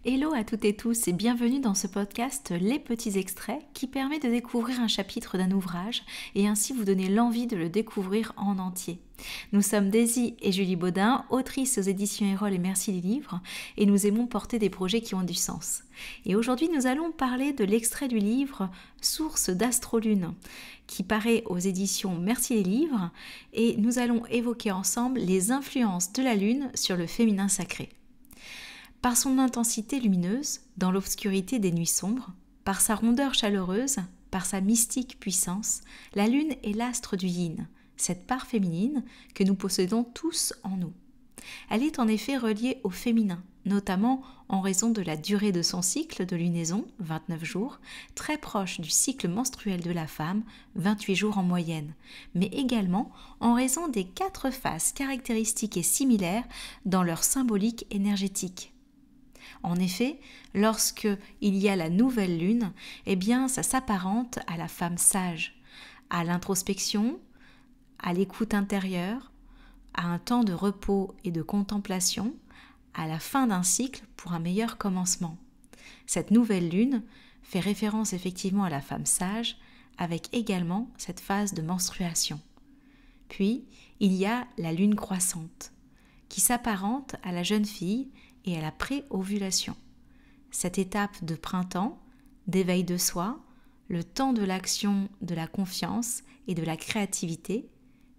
Hello à toutes et tous et bienvenue dans ce podcast Les Petits Extraits qui permet de découvrir un chapitre d'un ouvrage et ainsi vous donner l'envie de le découvrir en entier. Nous sommes Daisy et Julie Baudin, autrices aux éditions Erol et Merci les livres, et nous aimons porter des projets qui ont du sens. Et aujourd'hui nous allons parler de l'extrait du livre Source d'Astrolune qui paraît aux éditions Merci les livres et nous allons évoquer ensemble les influences de la Lune sur le féminin sacré. Par son intensité lumineuse, dans l'obscurité des nuits sombres, par sa rondeur chaleureuse, par sa mystique puissance, la Lune est l'astre du yin, cette part féminine que nous possédons tous en nous. Elle est en effet reliée au féminin, notamment en raison de la durée de son cycle de lunaison, 29 jours, très proche du cycle menstruel de la femme, 28 jours en moyenne, mais également en raison des 4 phases caractéristiques et similaires dans leur symbolique énergétique. En effet, lorsque il y a la nouvelle lune, ça s'apparente à la femme sage, à l'introspection, à l'écoute intérieure, à un temps de repos et de contemplation, à la fin d'un cycle pour un meilleur commencement. Cette nouvelle lune fait référence effectivement à la femme sage, avec également cette phase de menstruation. Puis, il y a la lune croissante, qui s'apparente à la jeune fille et à la pré-ovulation. Cette étape de printemps, d'éveil de soi, le temps de l'action, de la confiance et de la créativité,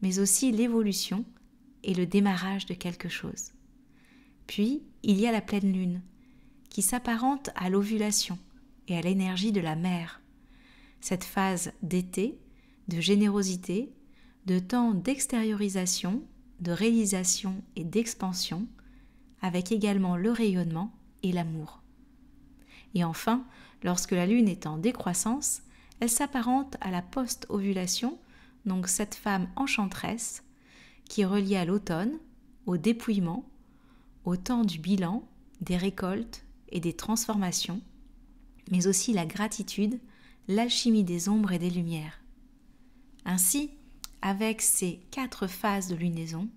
mais aussi l'évolution et le démarrage de quelque chose. Puis, il y a la pleine lune, qui s'apparente à l'ovulation et à l'énergie de la mère. Cette phase d'été, de générosité, de temps d'extériorisation, de réalisation et d'expansion, avec également le rayonnement et l'amour. Et enfin, lorsque la lune est en décroissance, elle s'apparente à la post-ovulation, donc cette femme enchanteresse qui est reliée à l'automne, au dépouillement, au temps du bilan, des récoltes et des transformations, mais aussi la gratitude, l'alchimie des ombres et des lumières. Ainsi, avec ces 4 phases de lunaison,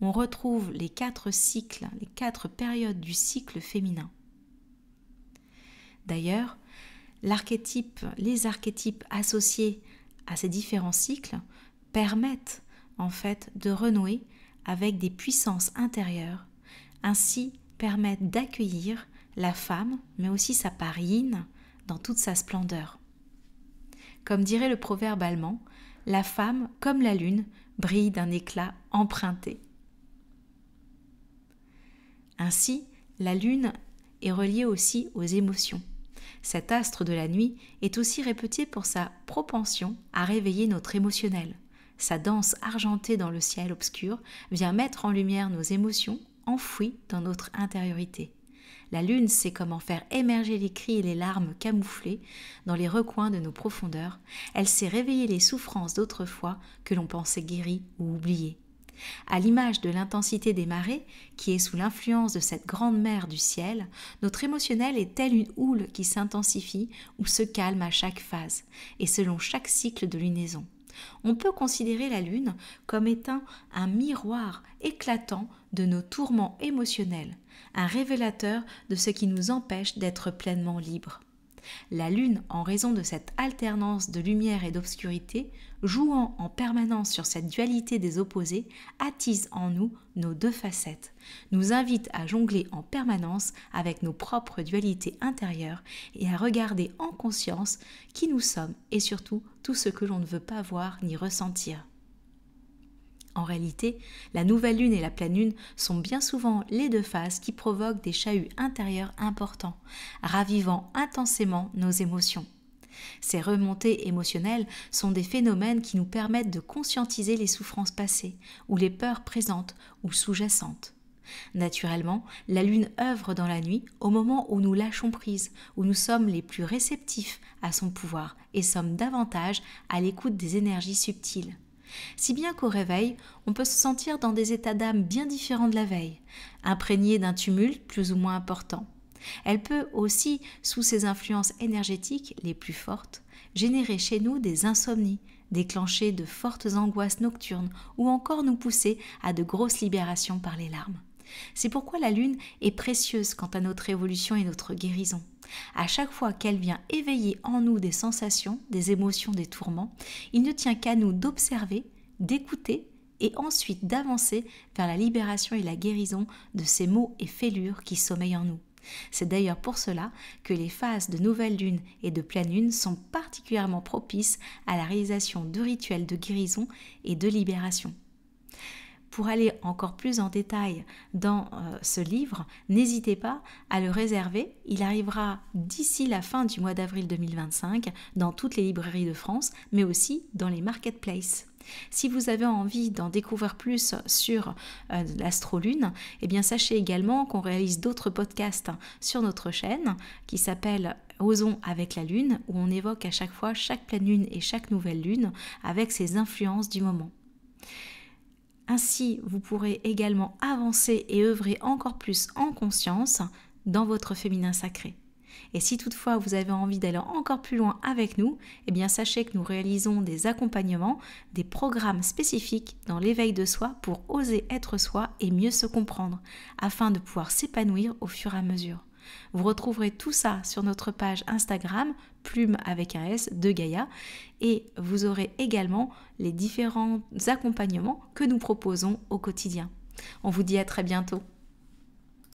on retrouve les 4 cycles, les 4 périodes du cycle féminin. D'ailleurs, les archétypes associés à ces différents cycles permettent en fait de renouer avec des puissances intérieures, ainsi permettent d'accueillir la femme, mais aussi sa part yin dans toute sa splendeur. Comme dirait le proverbe allemand, la femme, comme la lune, brille d'un éclat emprunté. Ainsi, la lune est reliée aussi aux émotions. Cet astre de la nuit est aussi réputé pour sa propension à réveiller notre émotionnel. Sa danse argentée dans le ciel obscur vient mettre en lumière nos émotions enfouies dans notre intériorité. La lune sait comment faire émerger les cris et les larmes camouflés dans les recoins de nos profondeurs. Elle sait réveiller les souffrances d'autrefois que l'on pensait guéries ou oubliées. À l'image de l'intensité des marées, qui est sous l'influence de cette grande mer du ciel, notre émotionnel est telle une houle qui s'intensifie ou se calme à chaque phase, et selon chaque cycle de lunaison. On peut considérer la lune comme étant un miroir éclatant de nos tourments émotionnels, un révélateur de ce qui nous empêche d'être pleinement libres. La lune, en raison de cette alternance de lumière et d'obscurité, jouant en permanence sur cette dualité des opposés, attise en nous nos 2 facettes, nous invite à jongler en permanence avec nos propres dualités intérieures et à regarder en conscience qui nous sommes et surtout tout ce que l'on ne veut pas voir ni ressentir. En réalité, la nouvelle lune et la pleine lune sont bien souvent les 2 phases qui provoquent des chahuts intérieurs importants, ravivant intensément nos émotions. Ces remontées émotionnelles sont des phénomènes qui nous permettent de conscientiser les souffrances passées ou les peurs présentes ou sous-jacentes. Naturellement, la lune œuvre dans la nuit au moment où nous lâchons prise, où nous sommes les plus réceptifs à son pouvoir et sommes davantage à l'écoute des énergies subtiles. Si bien qu'au réveil, on peut se sentir dans des états d'âme bien différents de la veille, imprégnés d'un tumulte plus ou moins important. Elle peut aussi, sous ses influences énergétiques les plus fortes, générer chez nous des insomnies, déclencher de fortes angoisses nocturnes ou encore nous pousser à de grosses libérations par les larmes. C'est pourquoi la lune est précieuse quant à notre évolution et notre guérison. À chaque fois qu'elle vient éveiller en nous des sensations, des émotions, des tourments, il ne tient qu'à nous d'observer, d'écouter et ensuite d'avancer vers la libération et la guérison de ces maux et fêlures qui sommeillent en nous. C'est d'ailleurs pour cela que les phases de nouvelle lune et de pleine lune sont particulièrement propices à la réalisation de rituels de guérison et de libération. Pour aller encore plus en détail dans ce livre, n'hésitez pas à le réserver. Il arrivera d'ici la fin du mois d'avril 2025 dans toutes les librairies de France, mais aussi dans les marketplaces. Si vous avez envie d'en découvrir plus sur l'astrolune, eh bien sachez également qu'on réalise d'autres podcasts sur notre chaîne qui s'appelle Osons avec la lune, où on évoque à chaque fois chaque pleine lune et chaque nouvelle lune avec ses influences du moment. Ainsi, vous pourrez également avancer et œuvrer encore plus en conscience dans votre féminin sacré. Et si toutefois vous avez envie d'aller encore plus loin avec nous, eh bien sachez que nous réalisons des accompagnements, des programmes spécifiques dans l'éveil de soi pour oser être soi et mieux se comprendre, afin de pouvoir s'épanouir au fur et à mesure. Vous retrouverez tout ça sur notre page Instagram, Plume avec un S de Gaïa, et vous aurez également les différents accompagnements que nous proposons au quotidien. On vous dit à très bientôt.